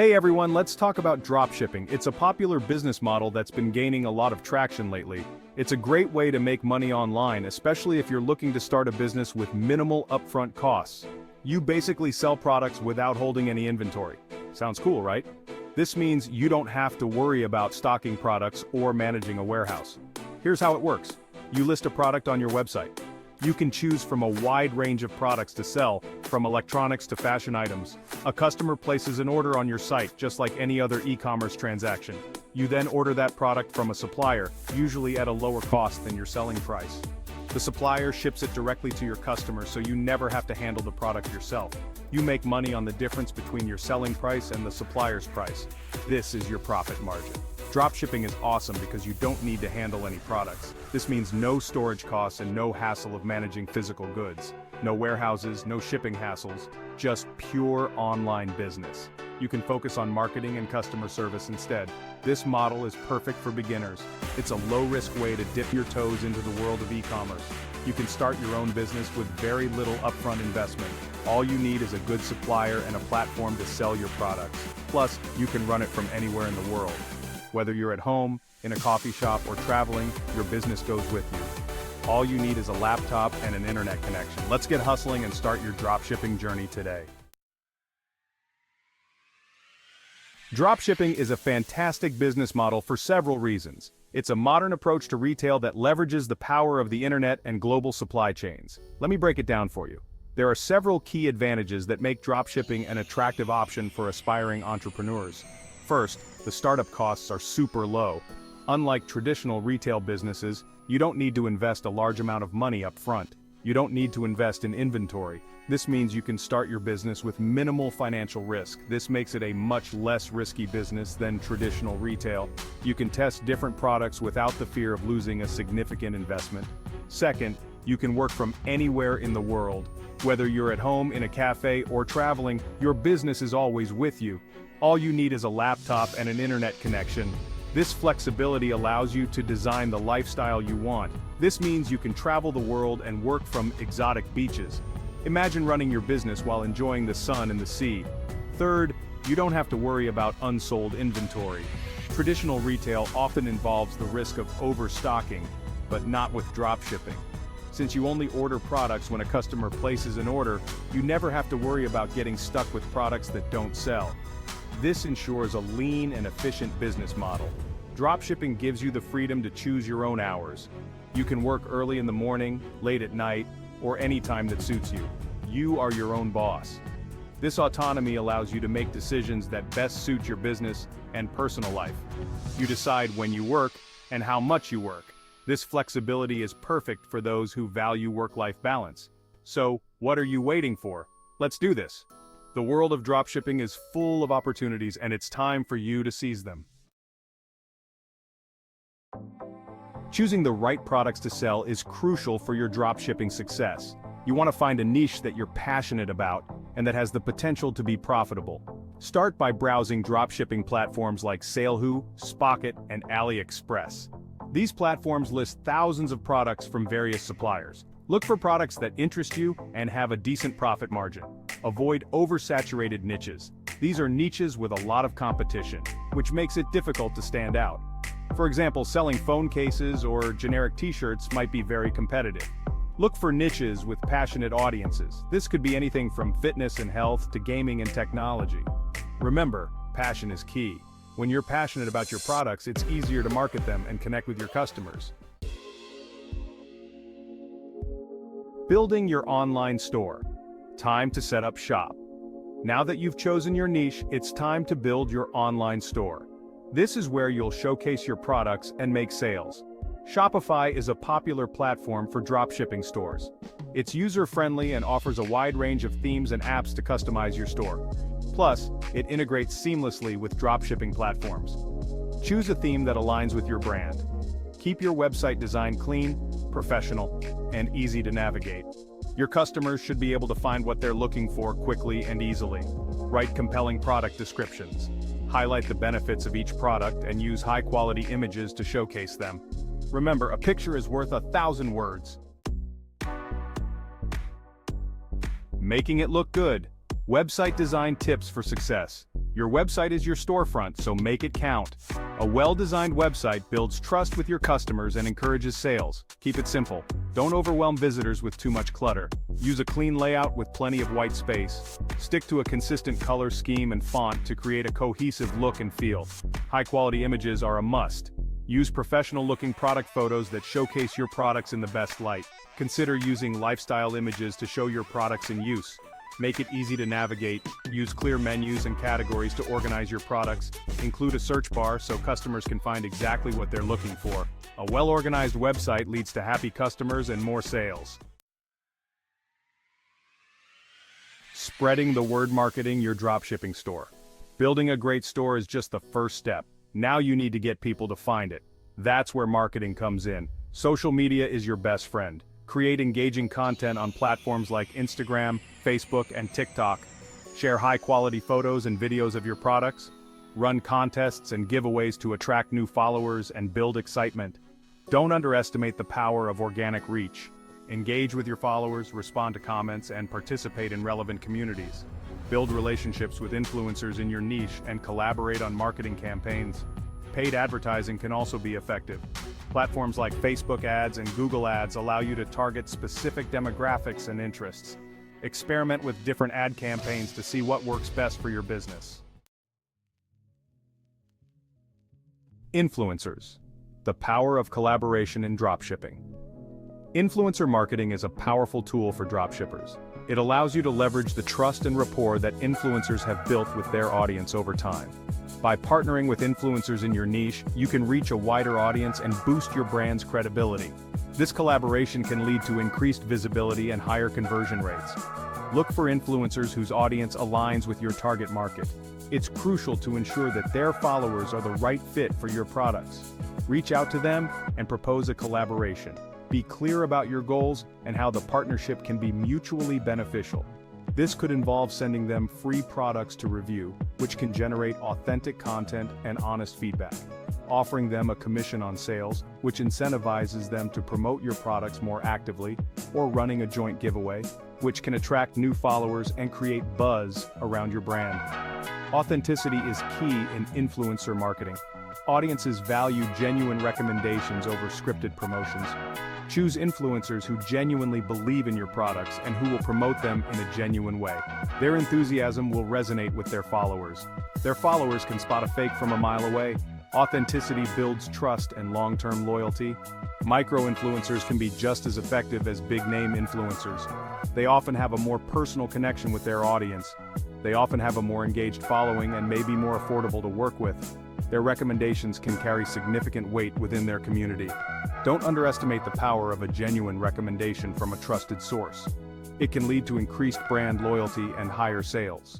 Hey everyone, let's talk about dropshipping. It's a popular business model that's been gaining a lot of traction lately. It's a great way to make money online, especially if you're looking to start a business with minimal upfront costs. You basically sell products without holding any inventory. Sounds cool, right? This means you don't have to worry about stocking products or managing a warehouse. Here's how it works. You list a product on your website. You can choose from a wide range of products to sell, from electronics to fashion items. A customer places an order on your site just like any other e-commerce transaction. You then order that product from a supplier, usually at a lower cost than your selling price. The supplier ships it directly to your customer so you never have to handle the product yourself. You make money on the difference between your selling price and the supplier's price. This is your profit margin. Dropshipping is awesome because you don't need to handle any products. This means no storage costs and no hassle of managing physical goods. No warehouses, no shipping hassles, just pure online business. You can focus on marketing and customer service instead. This model is perfect for beginners. It's a low-risk way to dip your toes into the world of e-commerce. You can start your own business with very little upfront investment. All you need is a good supplier and a platform to sell your products. Plus, you can run it from anywhere in the world. Whether you're at home, in a coffee shop, or traveling, your business goes with you. All you need is a laptop and an internet connection. Let's get hustling and start your dropshipping journey today. Dropshipping is a fantastic business model for several reasons. It's a modern approach to retail that leverages the power of the internet and global supply chains. Let me break it down for you. There are several key advantages that make dropshipping an attractive option for aspiring entrepreneurs. First, the startup costs are super low. Unlike traditional retail businesses, you don't need to invest a large amount of money up front. You don't need to invest in inventory. This means you can start your business with minimal financial risk. This makes it a much less risky business than traditional retail. You can test different products without the fear of losing a significant investment. Second, you can work from anywhere in the world. Whether you're at home, in a cafe, or traveling, your business is always with you. All you need is a laptop and an internet connection. This flexibility allows you to design the lifestyle you want. This means you can travel the world and work from exotic beaches. Imagine running your business while enjoying the sun and the sea. Third, you don't have to worry about unsold inventory. Traditional retail often involves the risk of overstocking, but not with dropshipping. Since you only order products when a customer places an order, you never have to worry about getting stuck with products that don't sell. This ensures a lean and efficient business model. Dropshipping gives you the freedom to choose your own hours. You can work early in the morning, late at night, or any time that suits you. You are your own boss. This autonomy allows you to make decisions that best suit your business and personal life. You decide when you work and how much you work. This flexibility is perfect for those who value work-life balance. So, what are you waiting for? Let's do this. The world of dropshipping is full of opportunities, and it's time for you to seize them. Choosing the right products to sell is crucial for your dropshipping success. You want to find a niche that you're passionate about and that has the potential to be profitable. Start by browsing dropshipping platforms like Salehu, Spocket, and AliExpress. These platforms list thousands of products from various suppliers. Look for products that interest you and have a decent profit margin. Avoid oversaturated niches. These are niches with a lot of competition, which makes it difficult to stand out. For example, selling phone cases or generic t-shirts might be very competitive. Look for niches with passionate audiences. This could be anything from fitness and health to gaming and technology. Remember, passion is key. When you're passionate about your products, it's easier to market them and connect with your customers. Building your online store. Time to set up shop. Now that you've chosen your niche, it's time to build your online store. This is where you'll showcase your products and make sales. Shopify is a popular platform for dropshipping stores. It's user-friendly and offers a wide range of themes and apps to customize your store. Plus, it integrates seamlessly with dropshipping platforms. Choose a theme that aligns with your brand. Keep your website design clean, professional, and easy to navigate. Your customers should be able to find what they're looking for quickly and easily. Write compelling product descriptions. Highlight the benefits of each product and use high-quality images to showcase them. Remember, a picture is worth 1,000 words. Making it look good. Website design tips for success. Your website is your storefront, so make it count. A well-designed website builds trust with your customers and encourages sales. Keep it simple. Don't overwhelm visitors with too much clutter. Use a clean layout with plenty of white space. Stick to a consistent color scheme and font to create a cohesive look and feel. High-quality images are a must. Use professional-looking product photos that showcase your products in the best light. Consider using lifestyle images to show your products in use. Make it easy to navigate. Use clear menus and categories to organize your products. Include a search bar so customers can find exactly what they're looking for. A well-organized website leads to happy customers and more sales. Spreading the word, marketing your dropshipping store. Building a great store is just the first step. Now you need to get people to find it. That's where marketing comes in. Social media is your best friend. Create engaging content on platforms like Instagram, Facebook, and TikTok. Share high-quality photos and videos of your products. Run contests and giveaways to attract new followers and build excitement. Don't underestimate the power of organic reach. Engage with your followers, respond to comments, and participate in relevant communities. Build relationships with influencers in your niche and collaborate on marketing campaigns. Paid advertising can also be effective. Platforms like Facebook ads and Google ads allow you to target specific demographics and interests. Experiment with different ad campaigns to see what works best for your business. Influencers. The power of collaboration in dropshipping. Influencer marketing is a powerful tool for dropshippers. It allows you to leverage the trust and rapport that influencers have built with their audience over time. By partnering with influencers in your niche, you can reach a wider audience and boost your brand's credibility. This collaboration can lead to increased visibility and higher conversion rates. Look for influencers whose audience aligns with your target market. It's crucial to ensure that their followers are the right fit for your products. Reach out to them and propose a collaboration. Be clear about your goals and how the partnership can be mutually beneficial. This could involve sending them free products to review, which can generate authentic content and honest feedback. Offering them a commission on sales, which incentivizes them to promote your products more actively, or running a joint giveaway, which can attract new followers and create buzz around your brand. Authenticity is key in influencer marketing. Audiences value genuine recommendations over scripted promotions. Choose influencers who genuinely believe in your products and who will promote them in a genuine way. Their enthusiasm will resonate with their followers. Their followers can spot a fake from a mile away. Authenticity builds trust and long-term loyalty. Micro-influencers can be just as effective as big-name influencers. They often have a more personal connection with their audience. They often have a more engaged following and may be more affordable to work with. Their recommendations can carry significant weight within their community. Don't underestimate the power of a genuine recommendation from a trusted source. It can lead to increased brand loyalty and higher sales.